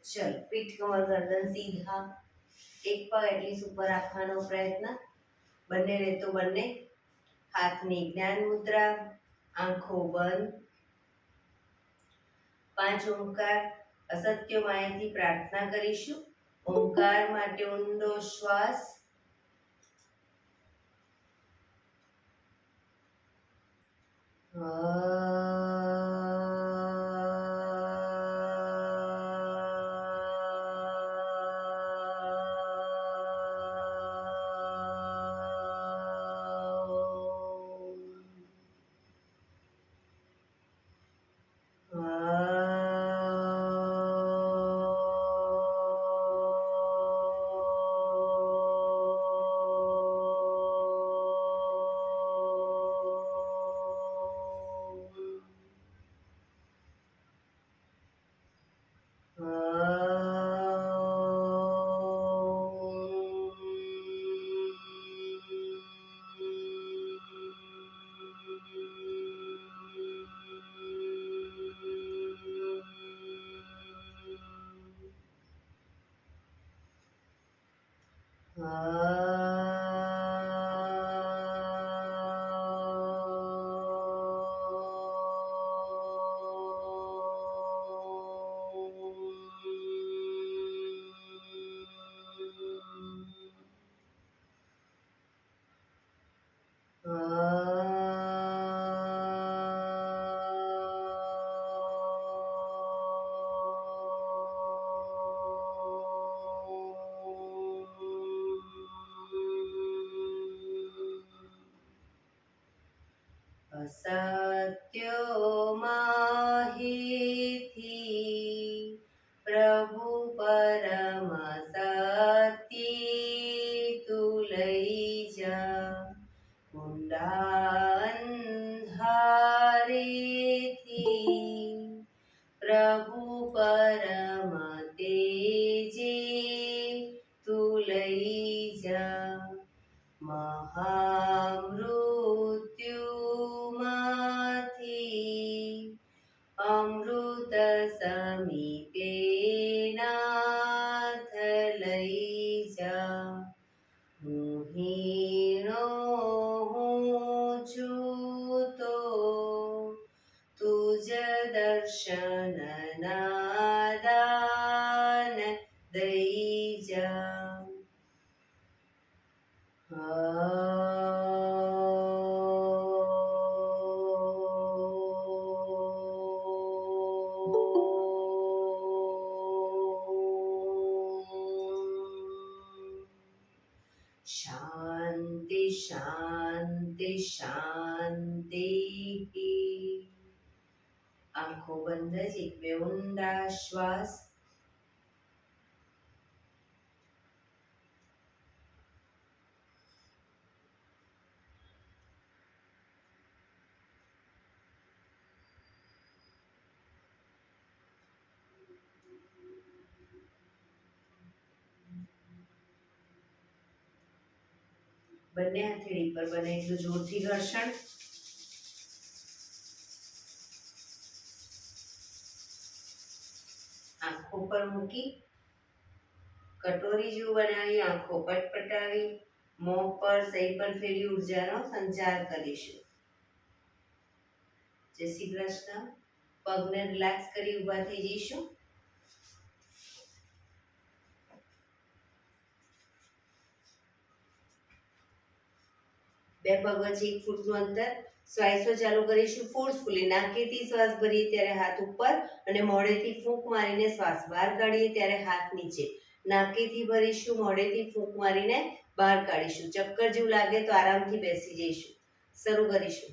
ચલો, પીઠ કમર ગરદન સીધા, એક પગ એટલી ઉપર રાખવાનો પ્રયત્ન, બંને રહેતો બંને, હાથની જ્ઞાન મુદ્રા, આંખો બંધ. 5 ઓમકાર અસત્ય માયાથી પ્રાર્થના કરીશું. ઓમકાર માટે ઊંડો શ્વાસ, અસત્યો માહિથી પ્રભુ પરમ સત્ય તું લઈ જા. ઊંડા અંધારેથી પ્રભુ પરમ તેજે તું લઈ જા. મહામૃત્યુમાંથી અમૃત સમીપે નાથ લઈ જા. હું હીણો હું છું તો તુજ દર્શન નાદાન દઈ જા. શાંતિ શાંતિ શાંતિ. આંખો બંધ જ એક બે ઊંડા શ્વાસ. બંને હથેળી પર બને એટલું જોરથી ઘર્ષણ. આંખો પર મૂકી કટોરી જેવું બનાવી આંખો પટપટાવી મોં પર સહી પર ફેરી ઉર્જાનો સંચાર કરીશું. જય શ્રી કૃષ્ણ. પગને રિલેક્સ કરી ઊભા થઈ જઈશું. બે પગ વચ્ચે 1 ફૂટનું અંતર. શ્વાસો ચાલુ કરીશું ફોર્સફુલી. નાકેથી શ્વાસ ભરીએ ત્યારે હાથ ઉપર અને મોઢેથી ફૂંક મારીને શ્વાસ બહાર કાઢીએ ત્યારે હાથ નીચે. નાકેથી ભરીશું, મોઢેથી ફૂંક મારીને બહાર કાઢીશું. ચક્કર જેવું લાગે તો આરામથી બેસી જઈશું. શરૂ કરીશું.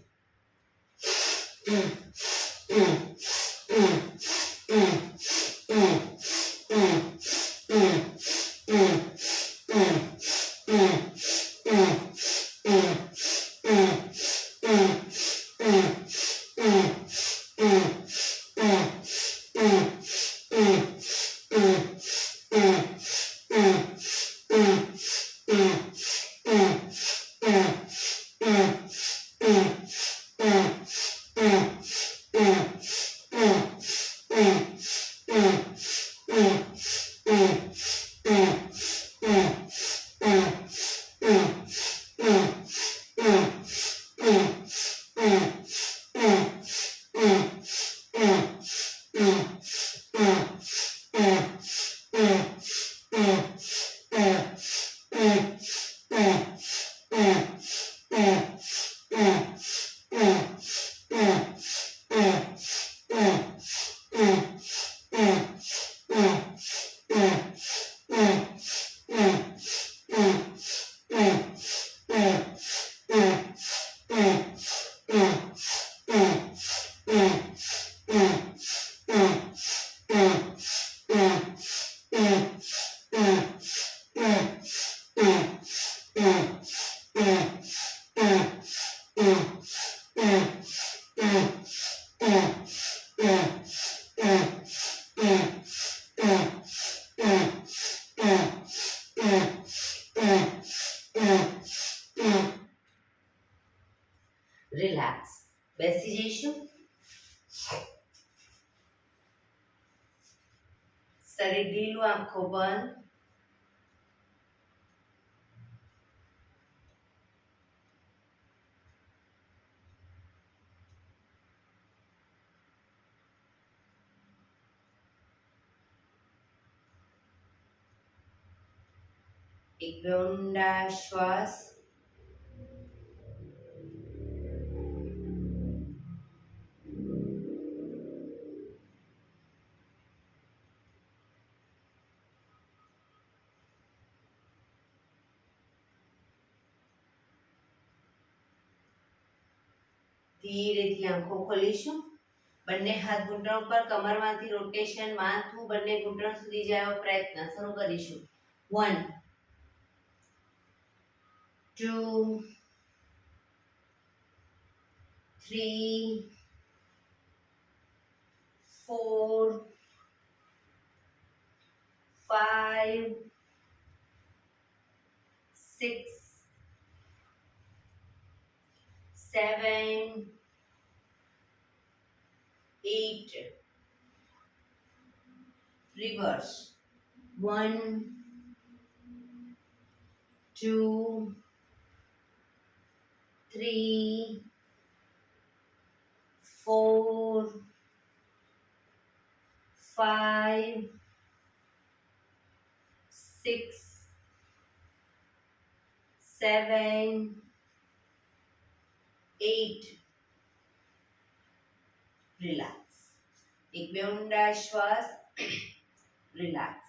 રિલેક્સ. બેસી જઈશું. શરીર ઢીલું, આંખો બંધ. એક બે ઊંડા શ્વાસ. ધીરેથી આંખો ખોલીશું. બંને હાથ ઘૂંટણ ઉપર, કમરમાંથી રોટેશન, માથું બંને ઘૂંટણ સુધી જાય એવો પ્રયત્ન શરૂ કરીશું. 1 2 3 4 5 6 7 8 reverse 1 2 3 4 5 6 7 8 રિલેક્સ. એક બે ઊંડા શ્વાસ. રિલેક્સ.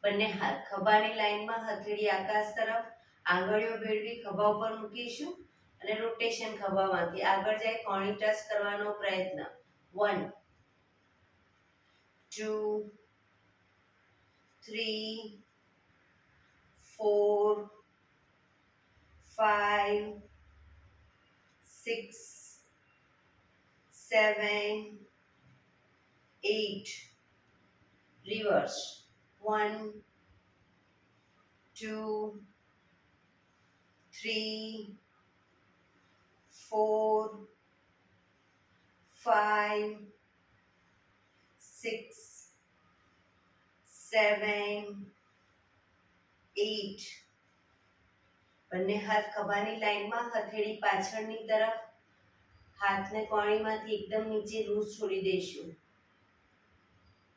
બંને હાથ ખભાની લાઈનમાં, હથેળી આકાશ તરફ, આંગળીઓ ભેળવી ખભા ઉપર મૂકીશું અને રોટેશન ખભામાંથી આગળ જાય કોણી ટચ કરવાનો પ્રયત્ન. 1 2 3 4 5 6 7 8 reverse 1 2 3 4 5 6 7 8 બંને હાથ ખભાની લાઈનમાં, હથેળી પાછળની તરફ, હાથને કોણીમાંથી એકદમ નીચે લૂઝ છોડી દઈશું.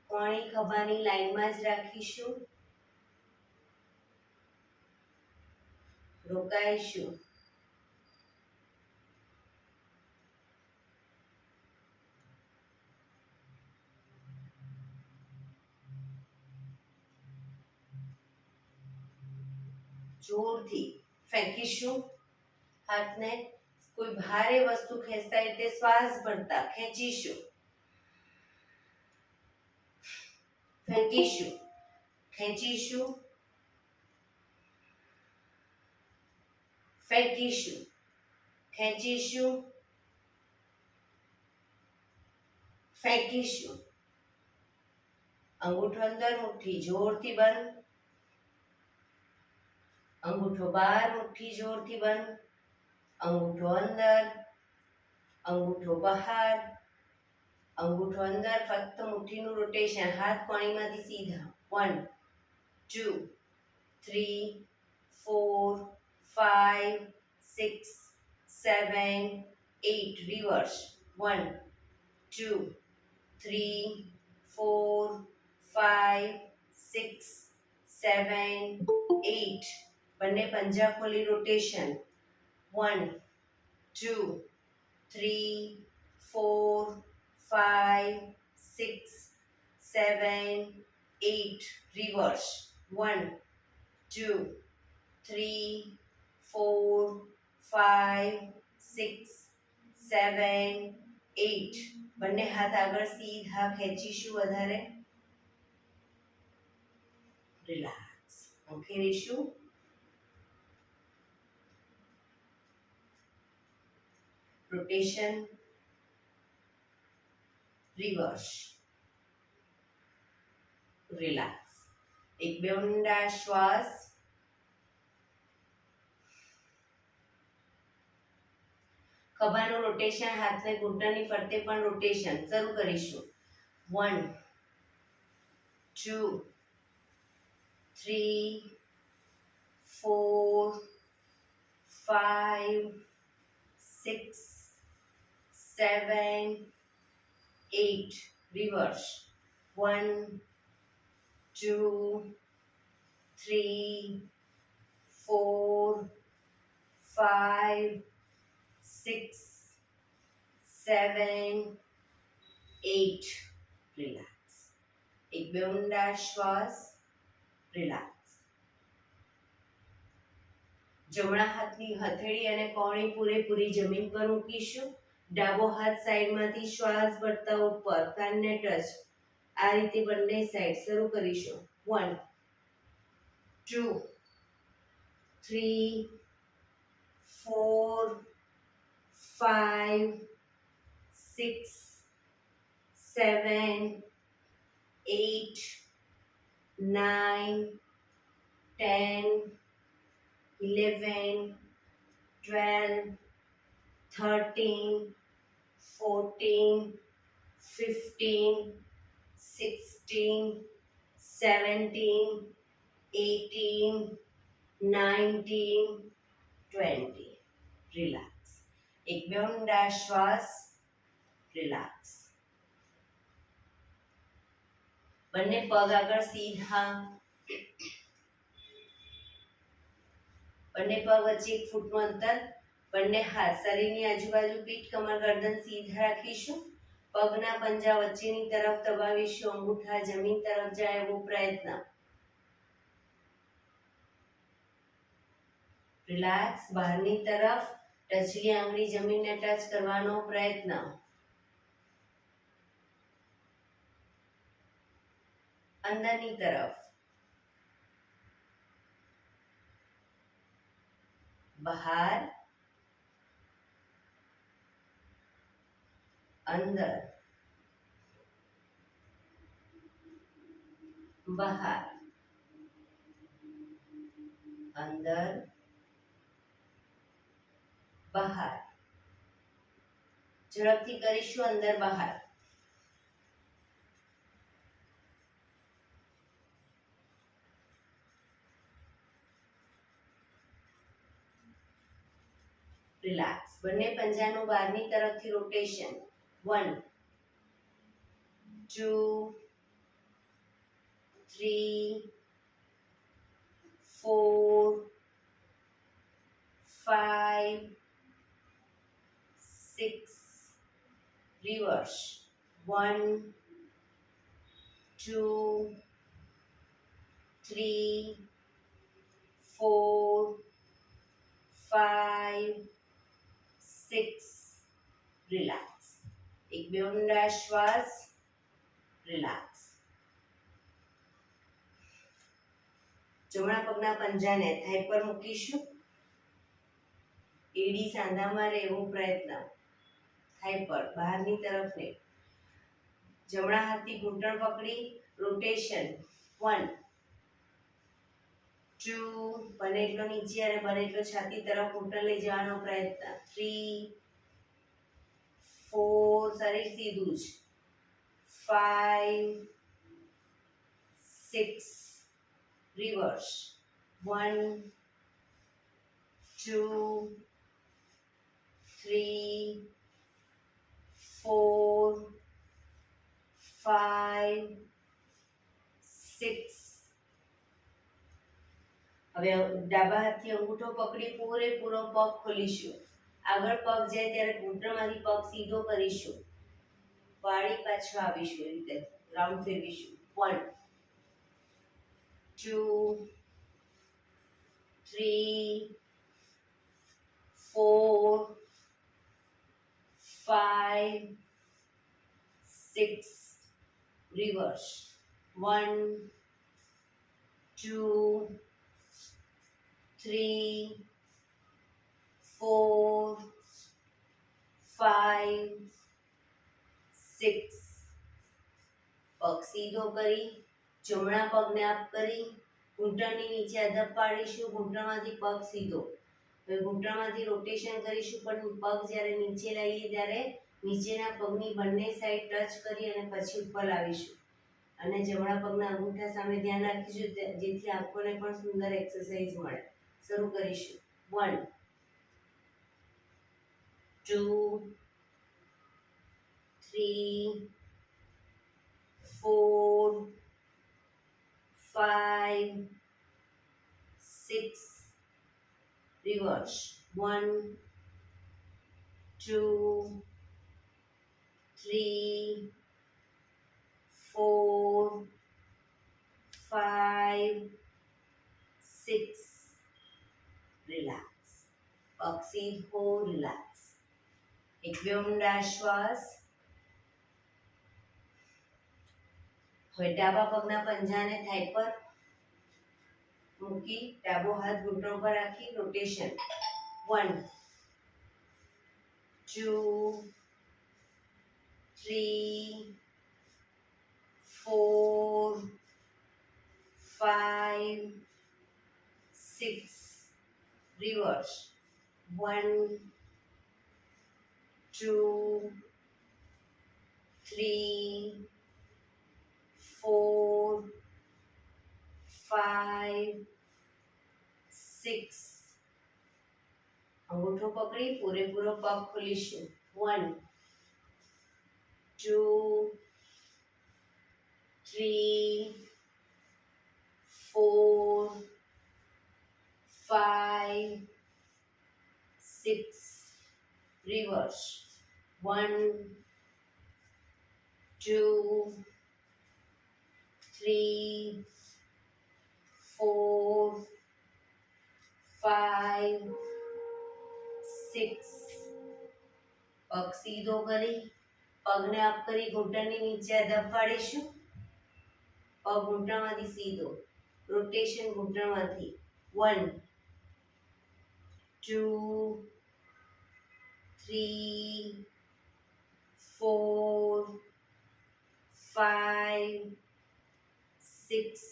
કોણી ખભાની લાઈનમાં જ રાખીશું. રોકાઈશું. જોરથી ફેંકીશું. હાથને કોઈ ભારે વસ્તુ ખેંચતા એટલે શ્વાસ ભરતા ખેંચીશું. ફેંકીશું. ખેંચીશું. ફેંકીશું. ખેંચીશું. ફેંકીશું. અંગૂઠો અંદર, મુઠ્ઠી જોરથી બંધ. અંગૂઠો બહાર, મુઠ્ઠી જોરથી બંધ. અંગૂઠો અંદર, અંગૂઠો બહાર, અંગૂઠો અંદર. ફક્ત મુઠ્ઠીનું રોટેશન. હાથ કોણીમાંથી સીધા. 1 2 3 4 5 6 7 8 reverse 1 2 3 4 5 6 7 8 બંને પંજા ખોલી રોટેશન. 1 2 3 4 5 6 7 8 reverse 1 2 3 4 5 6 7 8 બંને હાથ આગળ સીધા ખેંચીશું વધારે રિલેક્સ ખંખેરીશું રોટેશન રિવર્સ રિલેક્સ એક બે ઊંડા શ્વાસ ખભાનું રોટેશન હાથને ઘૂંટણની ફરતે પણ રોટેશન શરૂ કરીશું 1 2 3 4 5 6 7 8 reverse 1 2 3 4 5 6 7 8 રિલેક્સ એક બે ઊંડા શ્વાસ રિલેક્સ જમણા હાથની હથેળી અને કોણી પૂરેપૂરી જમીન પર મૂકીશું ડાબો હાથ સાઈડમાંથી શ્વાસ ભરતા ઉપર કાનને ટચ આ રીતે બંને સાઈડ શરૂ કરીશું 1 2 3 4 5 6 7 8 9 10 11 12 13 14 15 16 17 18 19 20 રિલેક્સ એક બે ઊંડા શ્વાસ રિલેક્સ બંને પગ આગળ સીધા બંને પગ વચ્ચે 1 ફૂટનું અંતર બંને હાથ શરીરની આજુબાજુ પીઠ કમર ગરદન સીધા રાખીશું પગના પંજા વચ્ચેની તરફ દબાવીશું અંગૂઠા જમીન તરફ જાય એવો પ્રયત્ન રિલેક્સ બહારની તરફ ટચલી આંગળી જમીનને ટચ કરવાનો પ્રયત્ન અંદરની તરફ બહાર અંદર બહાર અંદર બહાર ઝડપથી કરીશું અંદર બહાર રિલેક્સ બંને પંજાનું બહારની તરફથી રોટેશન 1 2 3 4 5 6 reverse 1 2 3 4 5 6 રિલેક્સ એક બે ઊંડા શ્વાસ રિલેક્સ જમણા પગના પંજાને થાઈ પર મૂકીશું એડી સાંધામાં રહેવો પ્રયત્ન થાઈ પર બહારની તરફ નહીં જમણા હાથથી ઘૂંટણ પકડી રોટેશન 1 2 બને એટલો નીચે અને બને એટલો છાતી તરફ ઘૂંટણ લઈ જવાનો પ્રયત્ન 3 4 શરીર સીધું જ 5 6 reverse 1 2 3 4 5 6 હવે ડાબા હાથથી અંગૂઠો પકડી પૂરેપૂરો પગ ખોલીશું આગળ પગ જાય ત્યારે ઘૂંટણમાંથી પગ સીધો કરીશું, વાળી પાછો આવીશું, એ રીતે રાઉન્ડ ફેરવીશું. 1 2 3 4 5 6 રિવર્સ. 1 2 3 4 5 6. પગ સીધો કરી જમણા પગને અપ કરી ઘૂંટણની નીચે અધપ પાડીશું, ઘૂંટણમાંથી પગ સીધો. હવે ઘૂંટણમાંથી રોટેશન કરીશું, પણ પગ જ્યારે નીચે લાવીએ ત્યારે નીચેના પગની બંને સાઈડ ટચ કરી અને પછી ઉપર લાવીશું. અને જમણા પગના અંગૂઠા સામે ધ્યાન રાખીશું, જેથી આંખોને પણ સુંદર એક્સરસાઇઝ મળે. શરૂ કરીશું. 1 2 3 4 5 6 રિવર્સ. 1 2 3 4 5 6. રિલેક્સ. પગ સીધો, રિલેક્સ. એક બે ઊંડા શ્વાસ. હવે ડાબા પગના પંજાને થાઈ પર મૂકી ડાબો હાથ ઘૂંટણ પર રાખી રોટેશન. 1 2 3 4 5 6. રિવર્સ. 1 2 3 4 5 6. અંગૂઠો પકડી પૂરેપૂરો પગ ખોલીશું. 1 2 3 4 5 6. રિવર્સ. 1 2 3 4 5 6. પગ સીધો કરી પગને અપ કરી ઘૂંટણની નીચે અધપ પાડીશું, પગ ઘૂંટણમાંથી સીધો, રોટેશન ઘૂંટણમાંથી. 1 2 3 4 5 6.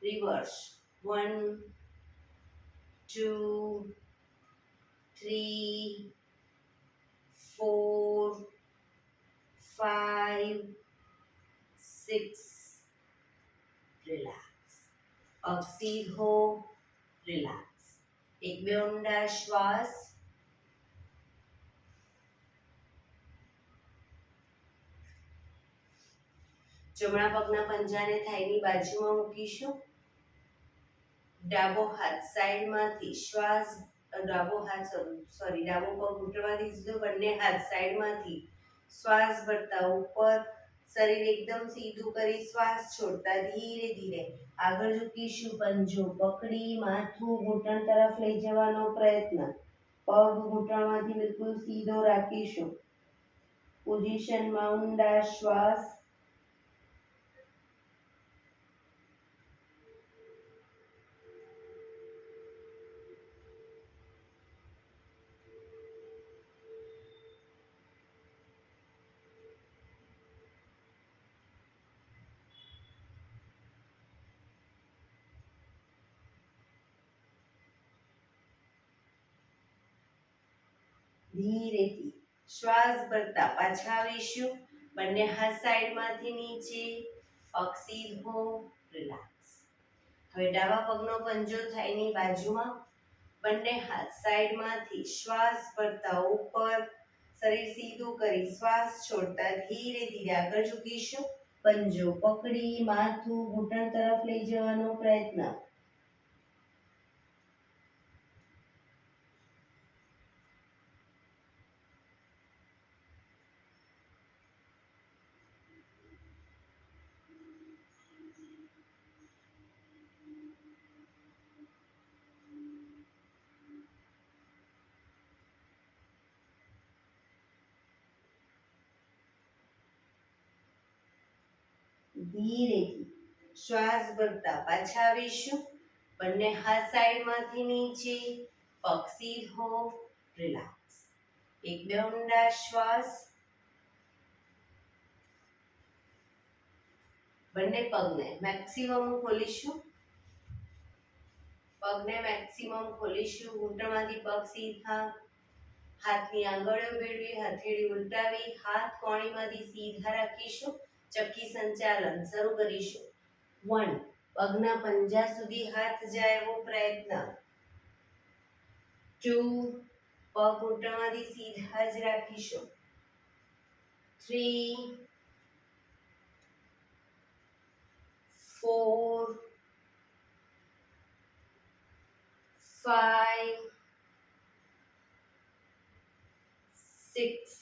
રિવર્સ. 1 2 3 4 5 6. રિલેક્સ. પગ સીધો, રિલેક્સ. એક બે ઊંડા શ્વાસ. જમણા પગના પંજાને થાઈની બાજુમાં મૂકીશું. ડાબો હાથ સાઈડમાંથી શ્વાસ, ડાબો પગ ઘૂંટણમાંથી સીધો, બંને હાથ સાઈડમાંથી શ્વાસ ભરતા ઉપર, શરીર એકદમ સીધું કરી શ્વાસ છોડતા ધીરે ધીરે આગળ ઝૂકીશું. પંજો પકડી માથું ઘૂંટણ તરફ લઈ જવાનો પ્રયત્ન. પગ ઘૂંટણમાંથી બિલકુલ સીધો રાખીશું. પોઝિશનમાં ઊંડા શ્વાસ. ધીરેથી શ્વાસ ભરતા પાછા આવીશું. બંને હાથ સાઈડમાંથી નીચે, પગ સીધો, રિલેક્સ. હવે ડાબા પગનો પંજો થાઈની બાજુમાં, બંને હાથ સાઈડમાંથી શ્વાસ ભરતા ઉપર, શરીર સીધું કરી શ્વાસ છોડતા ધીરે ધીરે આગળ ઝૂકીશું. પંજો પકડી માથું ઘૂંટણ તરફ લઈ જવાનો પ્રયત્ન. ધીરેથી શ્વાસ ભરતા પાછા આવીશું. બંને હાથ સાઈડમાંથી નીચે, પગ સીધો, રિલેક્સ. એક બે ઊંડા શ્વાસ. બંને પગને મેક્સિમમ ખોલીશું. પગને મેક્સિમમ ખોલીશું. ઘૂંટણમાંથી પગ સીધા, હાથની આંગળીઓ ભેળવી, હથેળી ઉલટાવી, હાથ કોણીમાંથી સીધા રાખીશું. ચક્કી સંચાલન શરૂ કરીશું. 1, પગના પંજા સુધી હાથ જાય એવો પ્રયત્ન. 2, પગ ઘૂંટણમાંથી સીધા જ રાખીશું. 3, 4, 5, 6,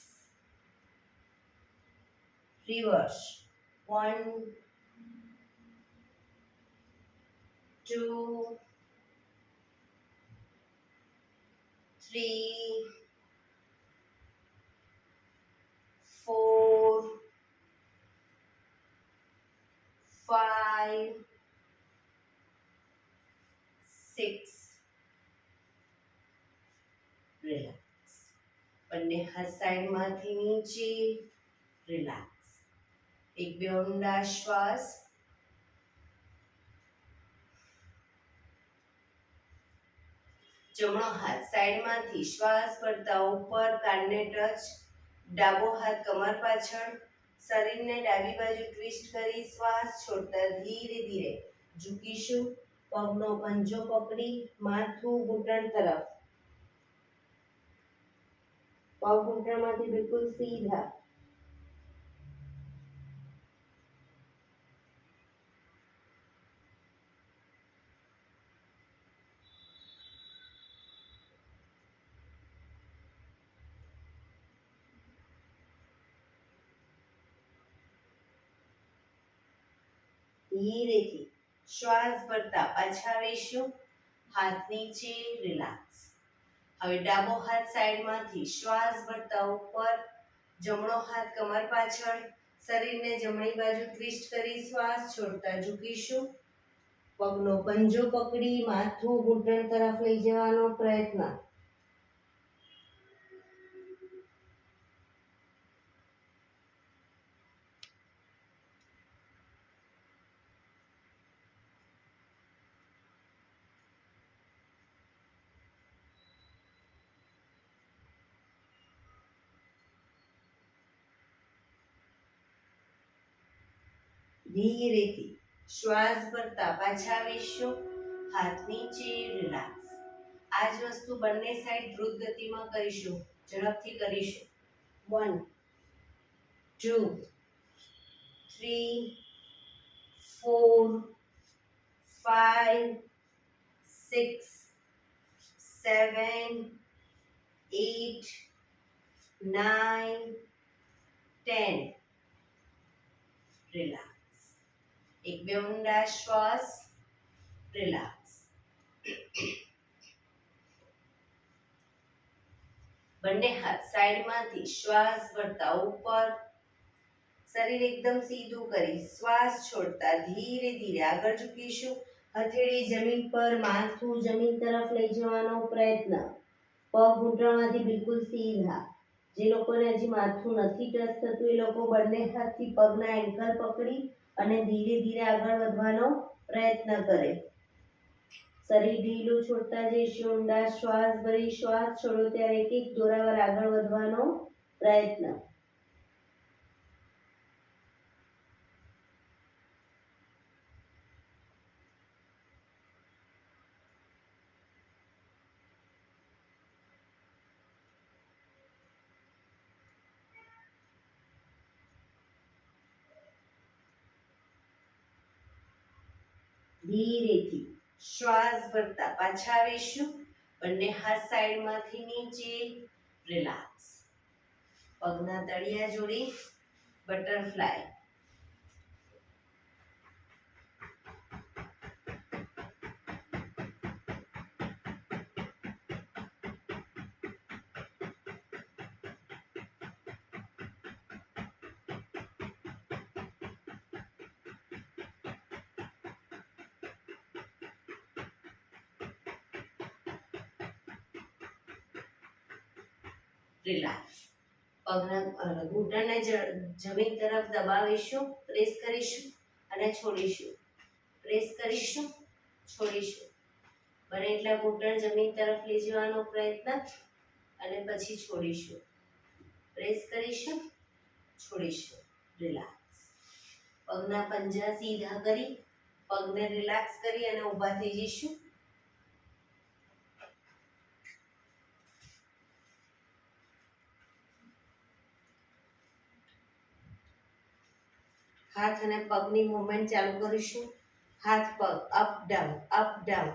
reverse. 1, 2, 3, 4, 5, 6. રિલેક્સ. બંને હાથ સાઈડમાંથી નીચે, રિલેક્સ. એક બે ઊંડા શ્વાસ. જમણો હાથ સાઈડમાંથી શ્વાસ ભરતા ઉપર, કાનને ટચ. ડાબો હાથ કમર પાછળ. શરીરને ડાબી બાજુ ટ્વિસ્ટ કરી શ્વાસ છોડતા ધીરે ધીરે ઝૂકીશું. પગનો પંજો પકડી માથું ઘૂંટણ તરફ. પગ ઘૂંટણમાંથી બિલકુલ સીધા. ધીરેથી શ્વાસ ભરતા પાછા આવીશું. હાથ નીચે, રિલેક્સ. હવે ડાબો હાથ સાઈડમાંથી શ્વાસ ભરતા ઉપર, જમણો હાથ કમર પાછળ. શરીરને જમણી બાજુ ટ્વિસ્ટ કરી શ્વાસ છોડતા ઝૂકીશું. પગનો પંજો પકડી માથું ઘૂંટણ તરફ લઈ જવાનો પ્રયત્ન. ધીરેથી શ્વાસ ભરતા પાછા આવીશું. હાથ નીચે, રિલેક્સ. આ જ વસ્તુ બંને સાઈડ દ્રુત ગતિમાં કરીશું. ઝડપથી કરીશું. 1, 2, 3, 4, 5, 6, 7, 8, 9, 10. રિલેક્સ. એક બે ઊંડા શ્વાસ. રિલેક્સ. બંને હાથ સાઈડમાંથી શ્વાસ ભરતા ઉપર. શરીર એકદમ સીધું કરી શ્વાસ છોડતા ધીરે ધીરે આગળ ઝૂકીશું. હથેળી જમીન પર, માથું જમીન તરફ લઈ જવાનો પ્રયત્ન. પગ ઘૂંટણમાંથી બિલકુલ સીધા. જે લોકોને હજી માથું નથી ટચ થતું એ લોકો બંને હાથથી પગના એન્કલ પકડી અને ધીરે ધીરે આગળ વધવાનો પ્રયત્ન કરે. શરીર ઢીલું છોડતા જઈશું. ઊંડા શ્વાસ ભરી શ્વાસ છોડો ત્યારે એક એક દોરાવાર આગળ વધવાનો પ્રયત્ન. ધીરેથી શ્વાસ ભરતા પાછા આવીશું. બંને હાથ સાઈડમાંથી નીચે, રિલેક્સ. પગના તળિયા જોડી બટરફ્લાય. રિલેક્સ. પગના ઘૂંટણને જમીન તરફ દબાવીશું, પ્રેસ કરીશું અને છોડીશું, પ્રેસ કરીશું, છોડીશું. બને એટલા ઘૂંટણ જમીન તરફ લઈ જવાનો પ્રયત્ન અને પછી છોડીશું, પ્રેસ કરીશું, છોડીશું. રિલેક્સ. પગના પંજા સીધા કરી પગને રિલેક્સ કરી અને ઊભા થઈ જઈશું. હાથ અને પગની મૂવમેન્ટ ચાલુ કરીશું. હાથ પગ up down, up down.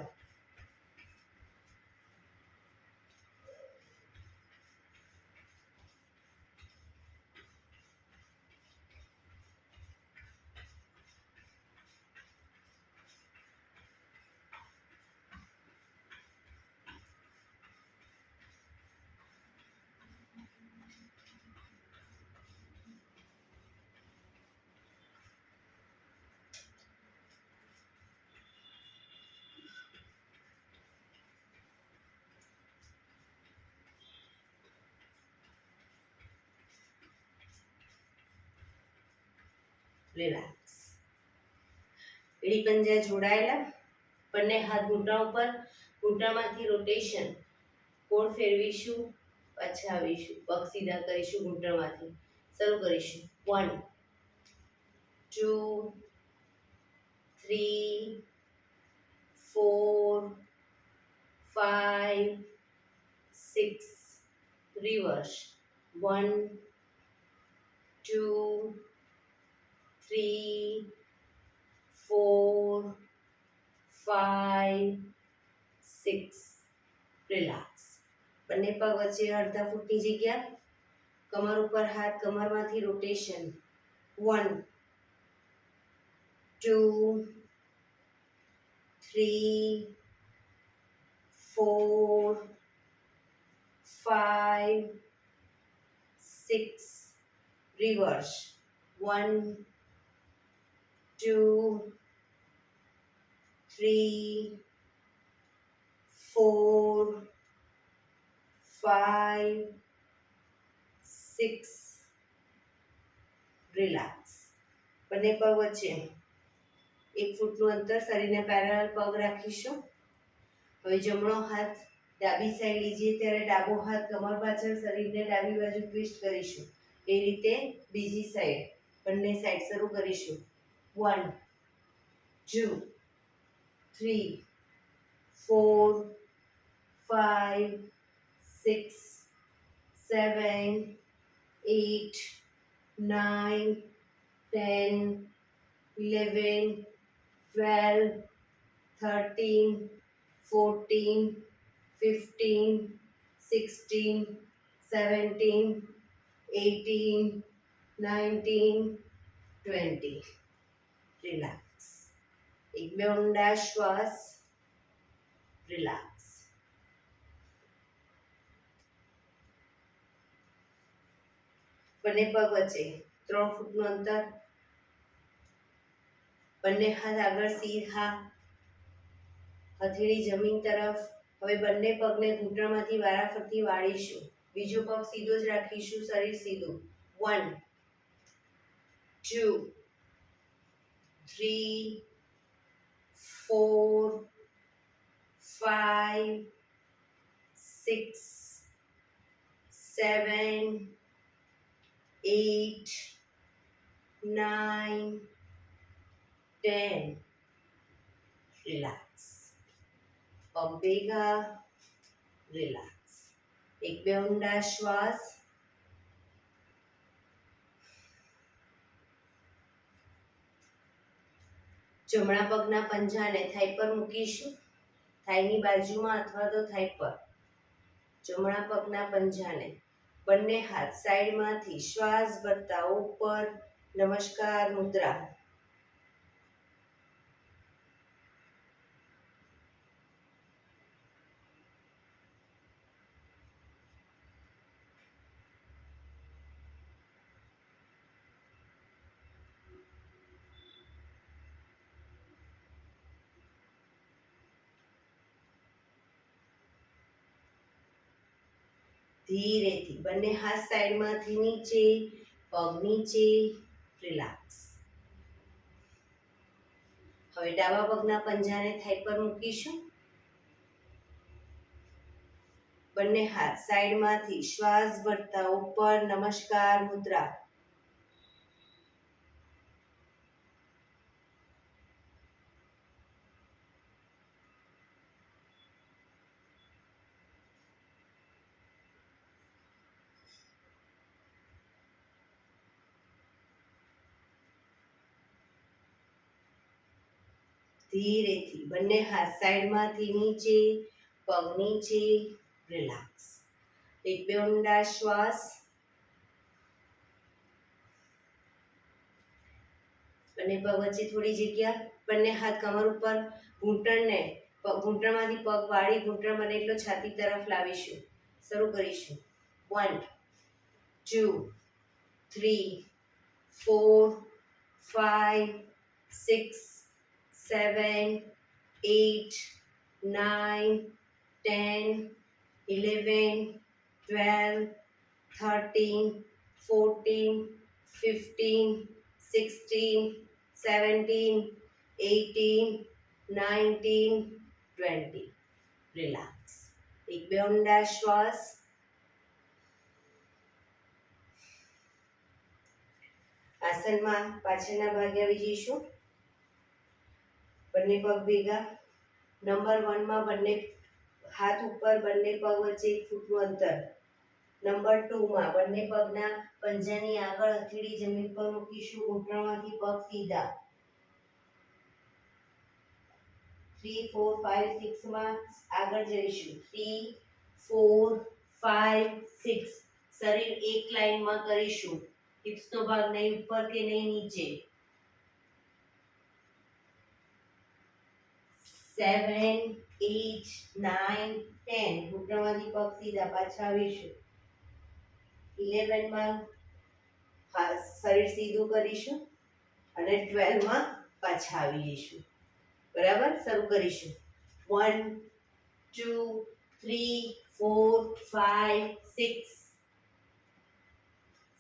Relax. એડી પંજા જોડાયેલા. બંને હાથ ઘૂંટણ ઉપર, ઘૂંટણમાંથી રોટેશન. કોણ ફેરવીશું, પાછા આવીશું, પગ સીધા કરીશું ઘૂંટણમાંથી. શરૂ કરીશું. 1 2 3 4 5 6. રિવર્સ. 1 2 3 4 5 6. રિલેક્સ. બંને પગ વચ્ચે અડધા ફૂટની જગ્યા. કમર ઉપર હાથ, કમરમાંથી રોટેશન. 1 2 3 4 5 6. રિવર્સ. 1 2 3 4 5 6. રિલેક્સ. બંને પગ વચ્ચે 1 ફૂટનું અંતર, શરીરને પેરેલલ પગ રાખીશું. હવે જમણો હાથ ડાબી સાઈડ લીજીએ ત્યારે ડાબો હાથ કમર પાછળ, શરીરને ડાબી બાજુ ટ્વિસ્ટ કરીશું. એ રીતે બીજી સાઈડ, બંને સાઈડ શરૂ કરીશું. 1 2 3 4 5 6 7 8 9 10 11 12 13 14 15 16 17 18 19 20. રિલેક્સ. એક બે ઊંડા શ્વાસ. રિલેક્સ. બંને પગ વચ્ચે 3 ફૂટનું અંતર. બંને હાથ આગળ સીધા, હથેળી જમીન તરફ. હવે બંને પગને ઘૂંટણમાંથી વારાફરતી વાળીશું. બીજો પગ સીધો જ રાખીશું, શરીર સીધું. 1 2 3 4 5 6 7 8 9 10. રિલેક્સ. પગ ભેગા. રિલેક્સ. એક બે ઊંડા શ્વાસ. જમણા પગના પંજાને થાઈ પર મૂકીશું, થાઈની બાજુમાં અથવા તો થાઈ પર. જમણા પગના પંજાને, બંને હાથ સાઈડમાંથી શ્વાસ ભરતા ઉપર. નમસ્કાર મુદ્રા. ધીરેથી બંને હાથ સાઈડમાંથી નીચે, પગ નીચે, રિલેક્સ. હવે ડાબા પગના પંજાને થાઈ પર મૂકીશું. બંને હાથ સાઈડમાંથી શ્વાસ ભરતા ઉપર નમસ્કાર મુદ્રા. ધીરેથી બંને હાથ સાઈડમાંથી નીચે, પગ નીચે, રિલેક્સ. એક બે ઊંડા શ્વાસ. બંને પગ વચ્ચે થોડી જગ્યા. બંને હાથ કમર ઉપર. ઘૂંટણમાંથી પગ વાળી ઘૂંટણ બને એટલો છાતી તરફ લાવીશું. શરૂ કરીશું. 1 2 3 4 5 6 7 8 9 10 11 12 13 14 15 16 17 18 19 20. રિલેક્સ. એક બે ઊંડા શ્વાસ. આસનમાં પાછળના ભાગે આવી જઈશું. બંને પગ ભેગા. નંબર 1 માં બંને હાથ ઉપર, બંને પગ વચ્ચે 1 ફૂટનું અંતર. નંબર 2 માં બંને પગના પંજાની આગળ હથેળી જમીન પર મૂકીશું. ઘૂંટણમાંથી પગ સીધા. 3 4 5 6 માં આગળ જઈશું. 3 4 5 6. શરીર એક લાઈનમાં કરીશું. હિપ્સનો ભાગ નહીં ઉપર કે નહીં નીચે. 7 8 9 10. ઘૂંટણમાંથી પગ સીધા. પાછા આવીશું. 11 માં શરીર સીધું કરીશું અને 12 માં પાછા આવી જઈશું. બરાબર. શરૂ કરીશું. 1 2 3 4 5 6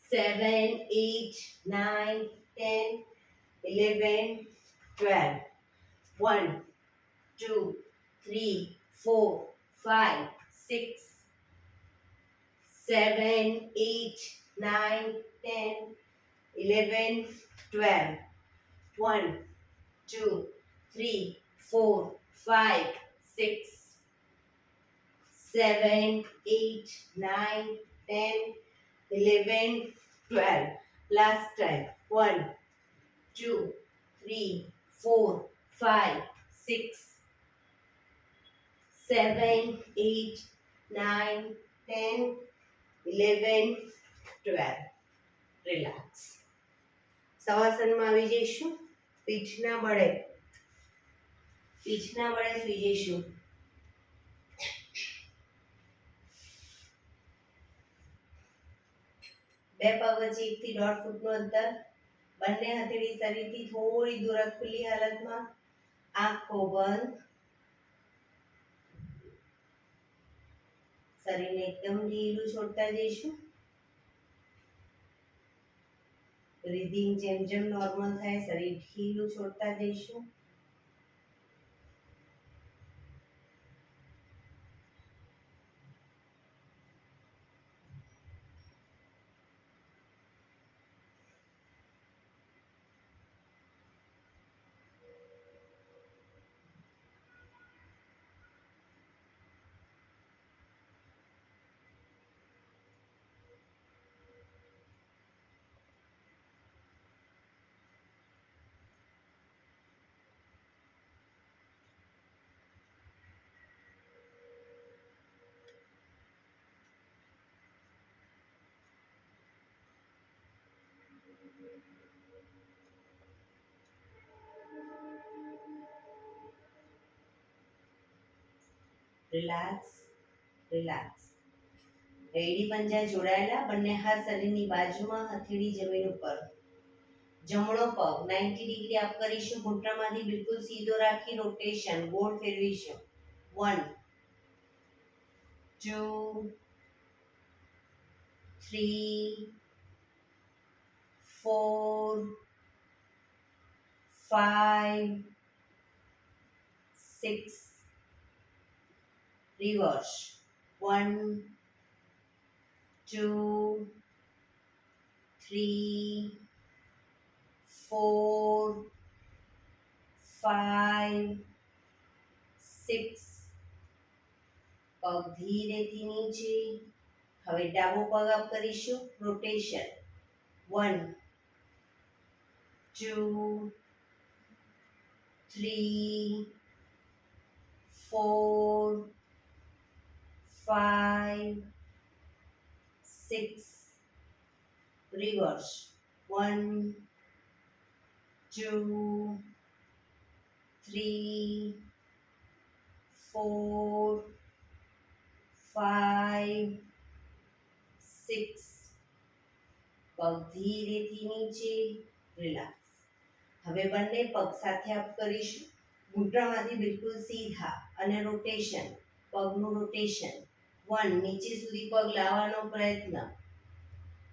7 8 9 10 11 12. 1 2 3 4 5 6 7 8 9 10 11 12. 1 2 3 4 5 6 7 8 9 10 11 12. Last time. 1 2 3 4 5 6 7 8 9 10 11 12. રિલેક્સ. શવાસનમાં આવી જઈશું. પીઠના બળે સુઈ જઈશું. બે પગ વચ્ચે 1 થી 1.5 ફૂટનું અંતર. બંને હથેળી શરીરથી થોડી દૂર ખુલ્લી હાલતમાં. આંખો બંધ. શરીરને એકદમ ઢીલું છોડતા જઈશું. બ્રીધિંગ જેમ જેમ નોર્મલ થાય શરીર ઢીલું છોડતા જઈશું. રિલેક્સ. એડી પંજા જોડાયેલા. બંને હાથ શરીરની બાજુમાં. હથેળી જમીન ઉપર. જમણો પગ 90 ડિગ્રી અપ કરીશું. ઘૂંટણમાંથી બિલકુલ સીધો રાખી રોટેશન ગોળ ફેરવીશું. 1 2 3, 4, 5, 6. Reverse. 1, 2, 3, 4, 5, 6. પગ ધીરેથી નીચે. હવે ડાબો પગ અપ કરીશું. રોટેશન. 1, 2, 3, 4, 5, 6. Reverse. 1, 2, 3, 4, 5, 6. પગ ધીરેથી નીચે. રિલેક્સ. હવે બંને પગ સાથે અપ કરીશું. ઘૂંટણમાંથી બિલકુલ સીધા અને રોટેશન. પગનું રોટેશન. 1, નીચે સુધી પગ લાવવાનો પ્રયત્ન.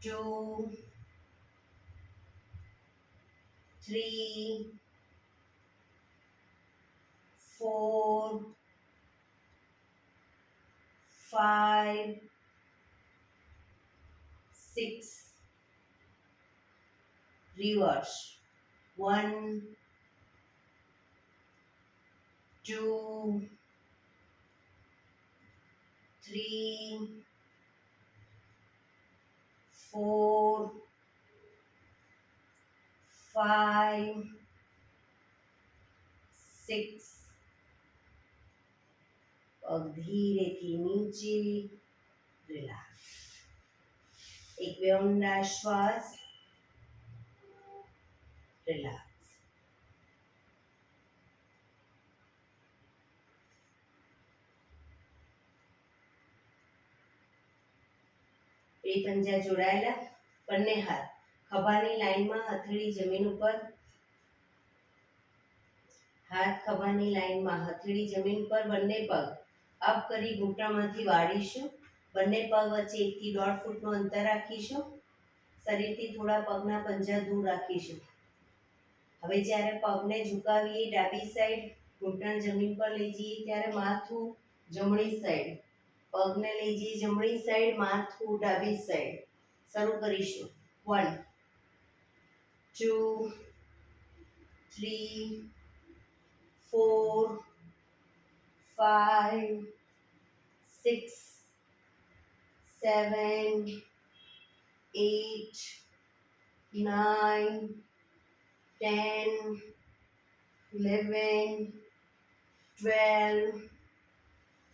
2, 3, 4, 5, 6. Reverse. 1, 2, 3, 4, 5, 6. પગ ધીરેથી નીચે. રિલેક્સ. એક બે ઊંડા શ્વાસ. રિલેક્સ. બે પંજા જોડાયેલા. બંને હાથ ખભાની લાઈનમાં. હથેળી જમીન ઉપર. હાથ ખભાની લાઈનમાં. હથેળી જમીન પર. બંને પગ અપ કરી ઘૂંટણમાંથી વાળીશું. બંને પગ વચ્ચે 1 થી 1.5 ફૂટનું અંતર રાખીશું. શરીરથી થોડા પગના પંજા દૂર રાખીશું. હવે જ્યારે પગને ઝુકાવીએ ડાબી સાઈડ, ઘૂંટણ જમીન પર લઈ જઈએ ત્યારે માથું જમણી સાઈડ. પગને લઈ જઈએ જમણી સાઈડ, માથું ડાબી સાઈડ. શરૂ કરીશું. 1, 2, 3, 4, 5, 6, 7, 8, 9, 10, 11, 12,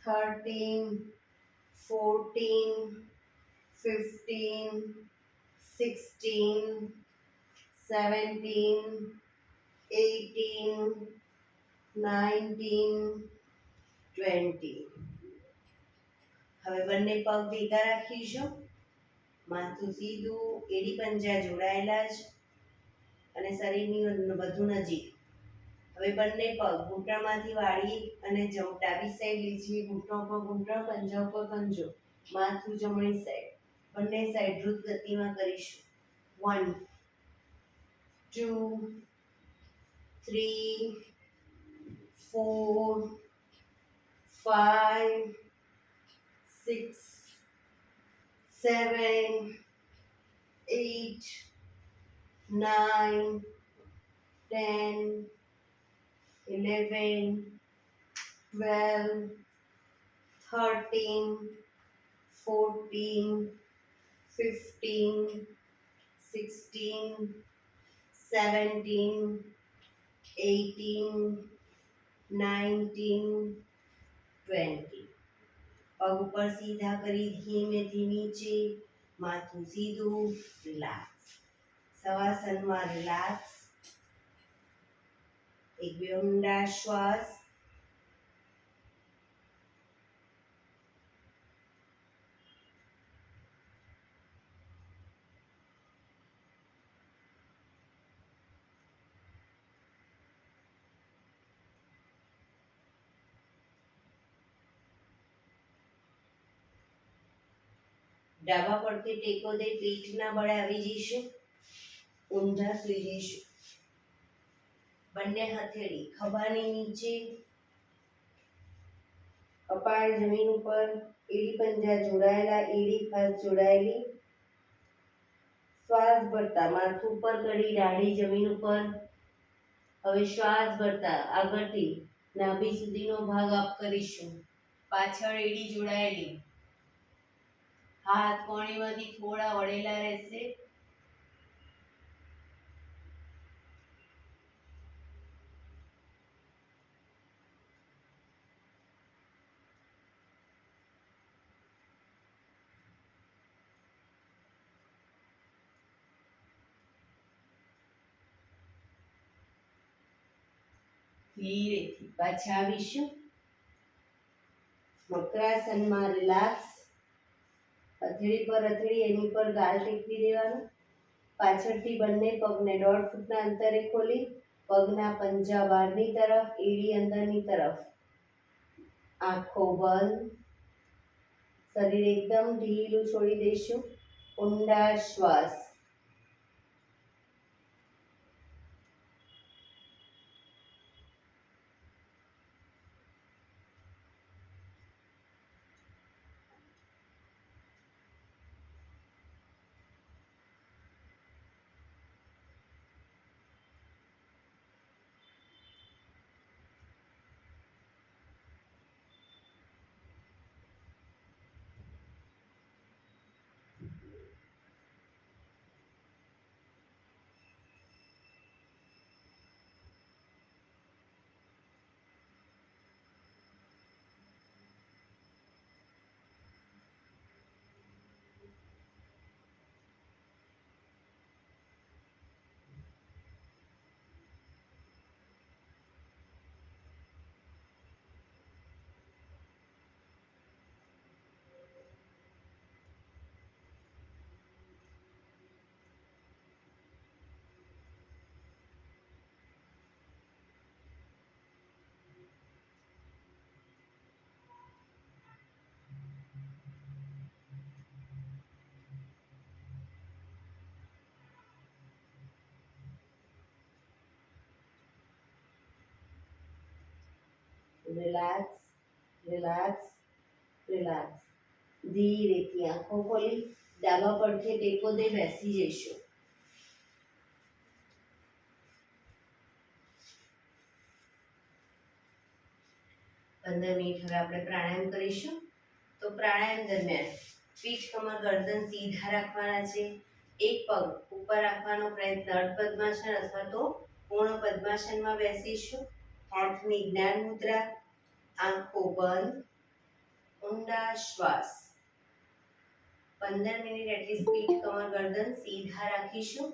13, 14, 15, 16, 17, 18, 19, 20. હવે બંને પગ ભેગા રાખીશું. માથું સીધું. એડી પંજા જોડાયેલા જ અને શરીરની વધુ નજીક. હવે બંને પગ ઘૂંટણમાંથી વાળી અને ડાબી સાઈડ લઈ જઈએ. ઘૂંટણ ઉપર ઘૂંટણ, પંજા ઉપર પંજો. માથું જમણી સાઈડ. બંને સાઈડ દ્રુત ગતિમાં કરીશું. 1, 2, 3, 4, 5, 6, 7, 8, 9, 10, 11, 12, 13, 14, 15, 16, 17, 18, 19, 20. પગ ઉપર સીધા કરી ધીમેથી નીચે. માથું સીધું. રિલેક્સ. શવાસનમાં રિલેક્સ. એક બે ઊંડા શ્વાસ. ડાબા પડખે ટેકો દે પીઠના બળે આવી જઈશું, ઊંધા સુઈ જઈશું. બંને હથેળી ખભાની નીચે, કપાળ જમીન ઉપર, એડી પંજા જોડાયેલા, એડી ખાસ જોડાયેલી. શ્વાસ ભરતા માથું ઉપર કરી, દાઢી જમીન ઉપર. હવે શ્વાસ ભરતા આગળથી નાભી સુધીનો ભાગ અપ કરીશું. પાછળ એડી જોડાયેલી, હાથ કોણીમાંથી થોડા વળેલા રહેશે. ધીરેથી પાછા આવીશું. મકરાસનમાં રિલેક્સ. હથેળી પર હથેળી, એની પર ગાલ ટેકવી દેવાનું. પાછળથી બંને પગને 1.5 ફૂટના અંતરે ખોલી, પગના પંજા બહારની તરફ, એડી અંદરની તરફ. આંખો બંધ. શરીર એકદમ ઢીલું છોડી દઈશું. ઊંડા શ્વાસ. Relax, relax, relax. ધીરેથી આંખો ખોલી, ડાબા પડખે ટેકો દે બેસી જઈશું. 15 મિનિટ હવે આપણે પ્રાણાયામ કરીશું. તો પ્રાણાયામ દરમિયાન પીઠ, કમર, ગરદન સીધા રાખવાના છે. એક પગ ઉપર રાખવાનો પ્રયત્ન અર્ધ પદ્માસન અથવા તો પૂર્ણ પદ્માસનમાં બેસીશું. હાથની જ્ઞાન મુદ્રા, આંખો બંધ, ઊંડા શ્વાસ. 15 મિનિટ એટલીસ્ટ પીઠ, કમર, ગરદન સીધા રાખીશું.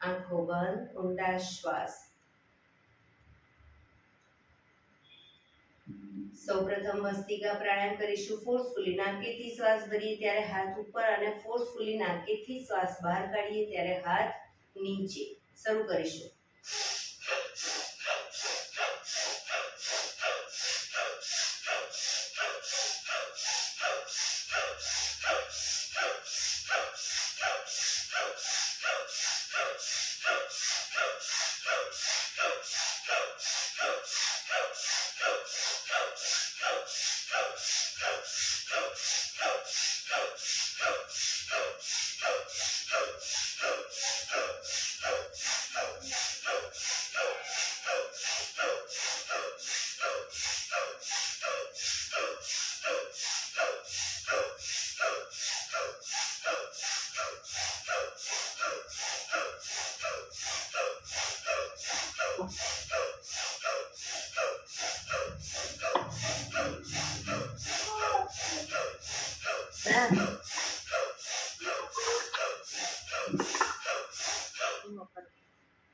આંખો બંધ, ઊંડા શ્વાસ. સૌપ્રથમ ભસ્ત્રિકા પ્રાણાયામ કરીશું. ફોર્સફુલી નાકેથી શ્વાસ ભરીએ ત્યારે હાથ ઉપર અને ફોર્સફુલી નાકેથી શ્વાસ બહાર કાઢીએ ત્યારે હાથ નીચે. શરૂ કરીશું.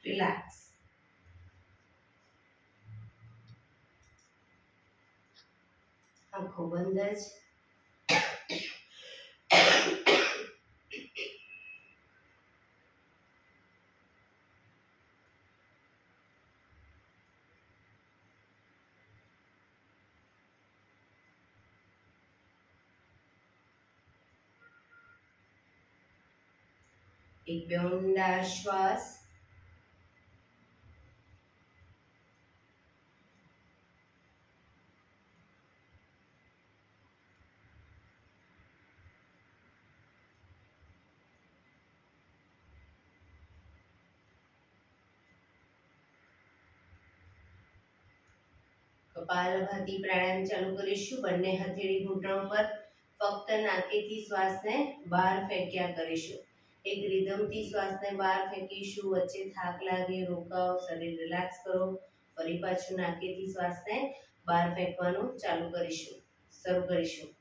રિલેક્સ. આંખો બંધ જ. એક બે ઊંડા શ્વાસ. કપાલભાતિ પ્રાણાયામ ચાલુ કરીશું. બંને હથેળી ઘૂંટણ પર. ફક્ત નાકેથી શ્વાસને બહાર ફેંક્યા કરીશું. એક રિધમથી શ્વાસને બહાર ફેંકીશું. વચ્ચે થાક લાગે રોકાઓ, શરીર રિલેક્સ કરો. ફરી પાછું નાકેથી શ્વાસને બહાર ફેંકવાનું ચાલુ કરીશું. શરૂ કરીશું.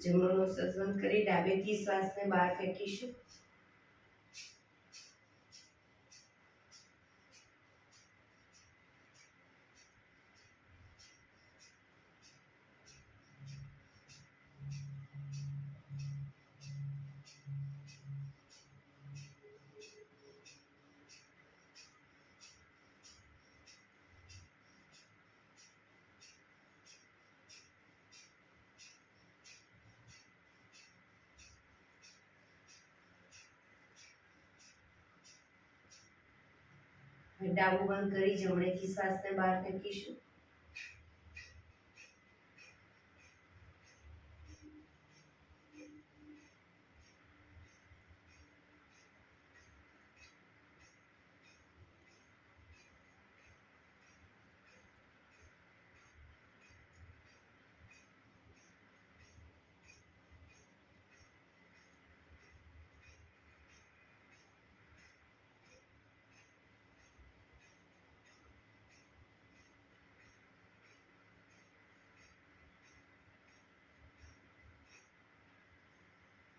જમણો નોસ્ટ્રલ બંધ કરી ડાબેથી શ્વાસને બહાર ફેંકીશું. ડાબું બંધ કરી જમણેથી શ્વાસને બહાર ફેંકીશું.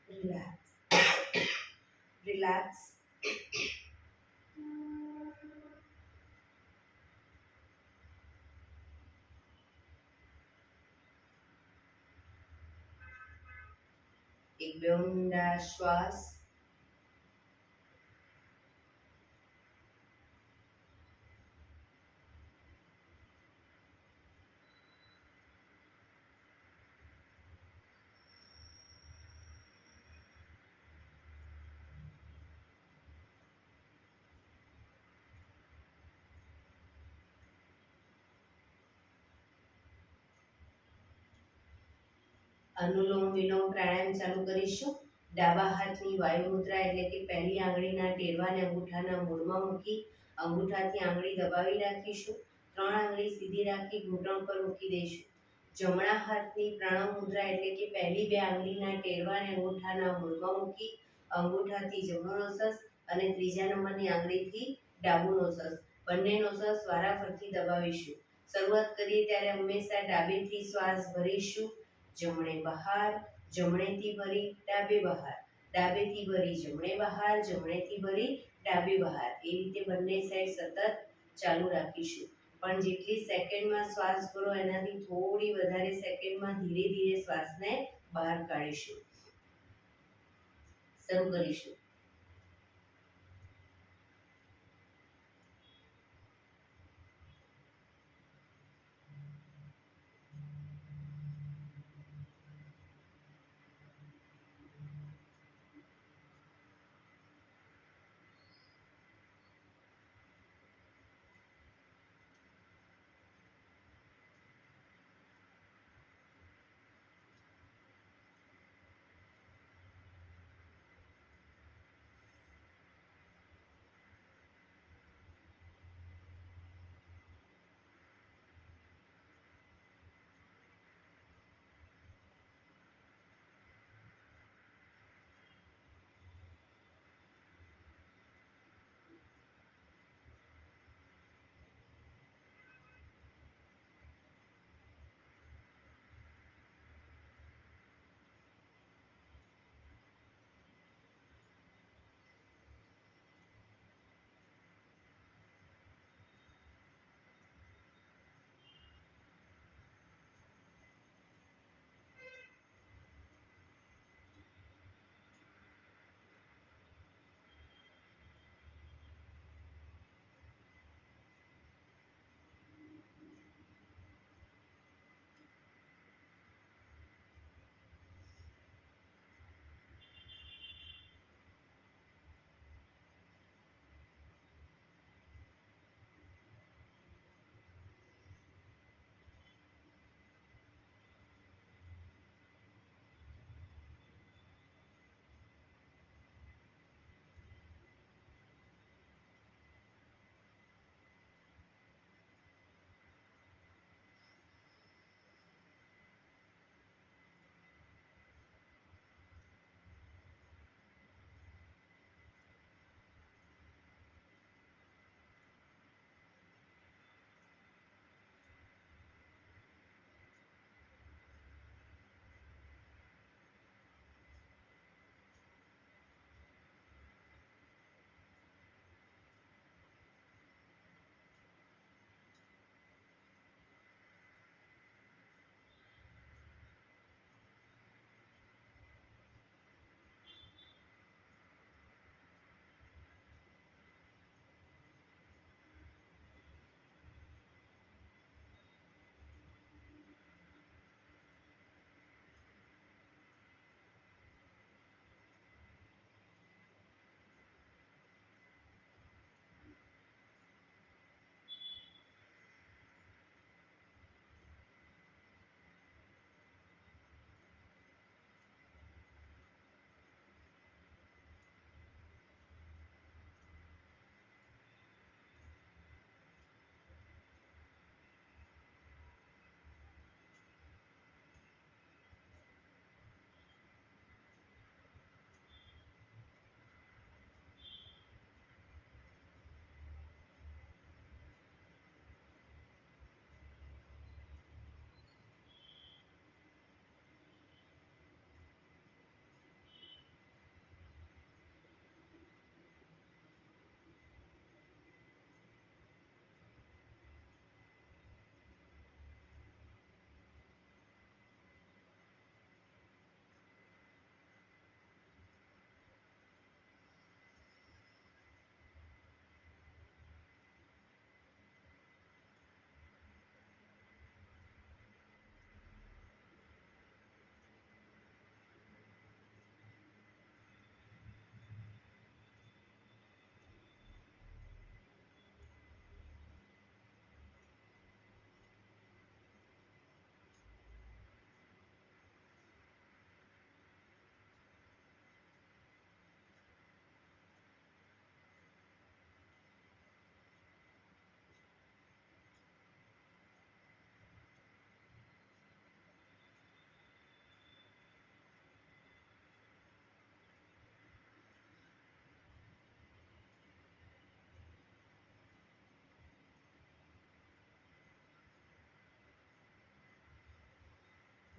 રિલેક્સ. રિલેક્સ. એક બે ઊંડા શ્વાસ. અનુલોમ વિલોમ પ્રાણાયામ ચાલુ કરીશું. ડાબા હાથની વાયુ મુદ્રા એટલે કે પહેલી આંગળીના ટેરવાને અંગૂઠાના મૂળમાં મૂકી અંગૂઠાથી આંગળી દબાવી રાખીશું. 3 આંગળી સીધી રાખી ઘૂંટણ પર મૂકી દઈશું. જમણા હાથની પ્રણવ મુદ્રા એટલે કે પહેલી 2 આંગળીના ટેરવાને અંગૂઠાના મૂળમાં મૂકી અંગૂઠાથી જમણો નોસસ અને ત્રીજા નંબરની આંગળીથી ડાબુ નોસસ બંને નોસસ વારાફરતી દબાવીશું. શરૂઆત કરીએ ત્યારે હંમેશા ડાબેથી શ્વાસ ભરીશું. જમણે બહાર, જમણેથી ભરી ડાબે બહાર, ડાબેથી ભરી જમણે બહાર, જમણેથી ભરી ડાબે બહાર. એ રીતે બંને સાઈડ સતત ચાલુ રાખીશું. પણ જેટલી સેકન્ડમાં શ્વાસ ભરો એનાથી થોડી વધારે સેકન્ડમાં ધીરે ધીરે શ્વાસને બહાર કાઢીશું. શરૂ કરીશું.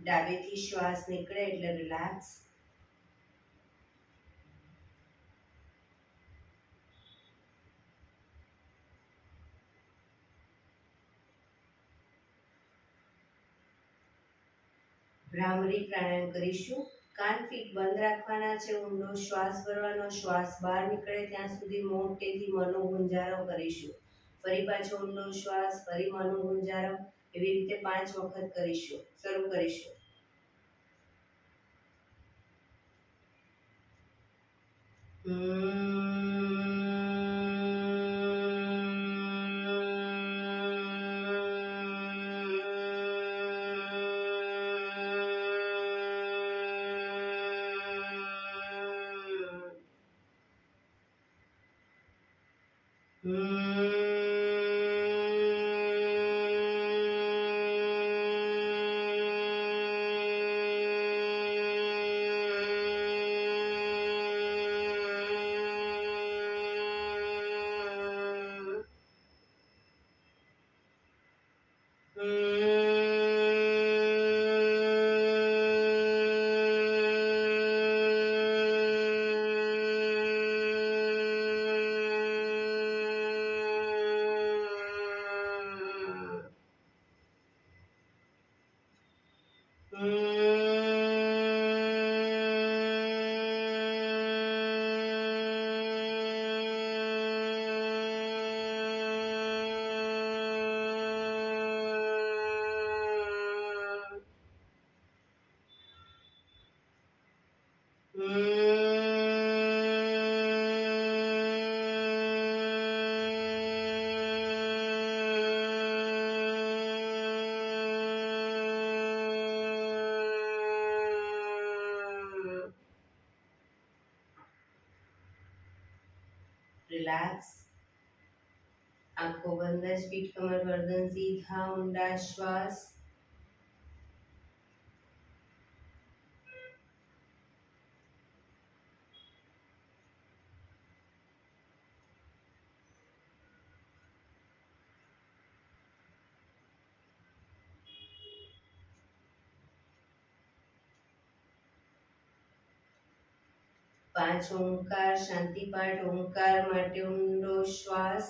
ડાબેથી શ્વાસ નીકળે એટલે રિલેક્સ. ભ્રામરી પ્રાણાયામ કરીશું. કાન ફીટ બંધ રાખવાના છે. ઊંડો શ્વાસ ભરવાનો. શ્વાસ બહાર નીકળે ત્યાં સુધી મોટેથી મનો ગુંજારો કરીશું. ફરી પાછો ઊંડો શ્વાસ, ફરી મનો ગુંજારો. એવી રીતે 5 વખત કરીશું. શરૂ કરીશું. રિલેક્સ. આંખો બંધ જ, પીઠ કમર ગરદન સીધા, ઊંડા શ્વાસ. પાંચ ઓમકાર શાંતિ પાઠ. ઓમકાર માટે ઊંડો શ્વાસ.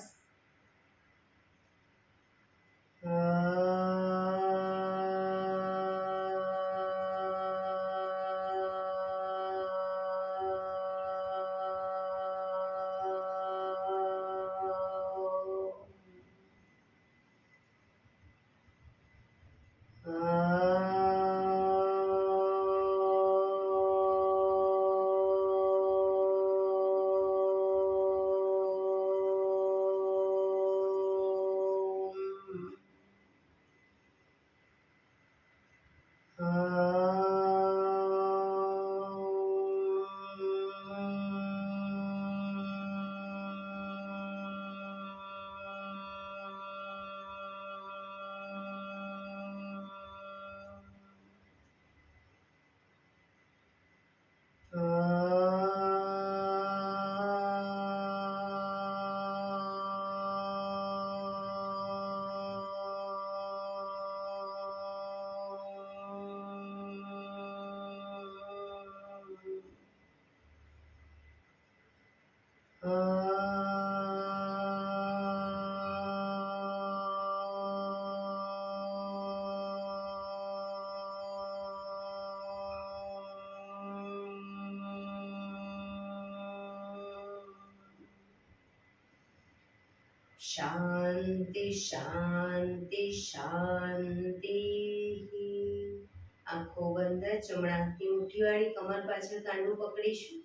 શાંતિ શાંતિ શાંતિ. આંખો બંધ. જમણા હાથની મુઠ્ઠી વાળી કમર પાછળ કાંડું પકડીશું.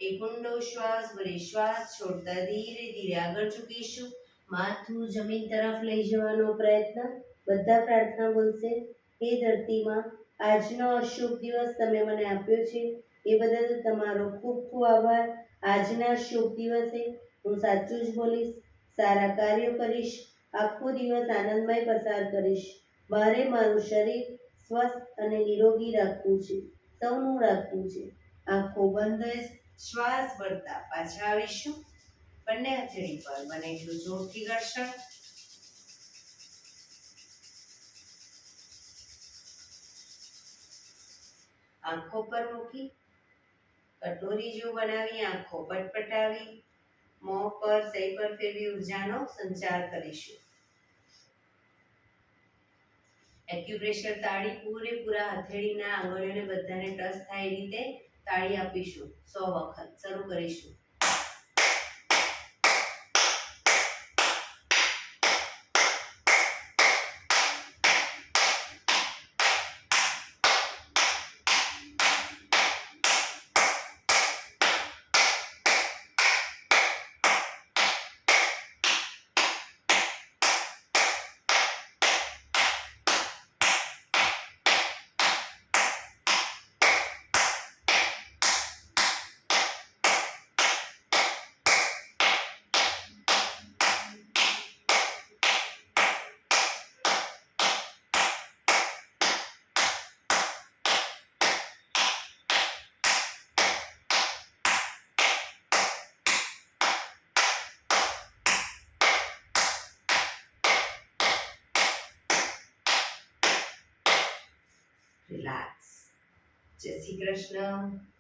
એક ઊંડો શ્વાસ ભરી શ્વાસ છોડતા ધીરે ધીરે આગળ ઝૂકીશું. માથું જમીન તરફ લઈ જવાનો પ્રયત્ન. બધા પ્રાર્થના બોલશે. હે ધરતીમાં, આજનો અશુભ દિવસ તમે મને આપ્યો છે એ બદલ તમારો ખૂબ ખૂબ આભાર. આજના શુભ દિવસે હું સાચું જ બોલીશ, સારા કાર્યો કરીશ, આખો દિવસ આનંદમય પસાર કરીશ. મારે મારું શરીર સ્વસ્થ અને નિરોગી રાખવું છે, સૌનું રાખવું છે. આંખો બંધ જ શ્વાસ ભરતા પાછા આવીશું. બંને હથેળી પર બને એટલું જોરથી ઘર્ષણ. આંખો પર મૂકી કટોરી જેવું બનાવી આંખો પટપટાવી મોં પર સહી પર ફેરવી ઉર્જાનો સંચાર કરીશું. એક્યુપ્રેશર તાળી પૂરેપૂરા હથેળીના આંગળીઓને બધાને ટચ થાય એ રીતે તાળી આપીશું 100 વખત. શરૂ કરીશું. રિલેક્સ. જય શ્રી કૃષ્ણ.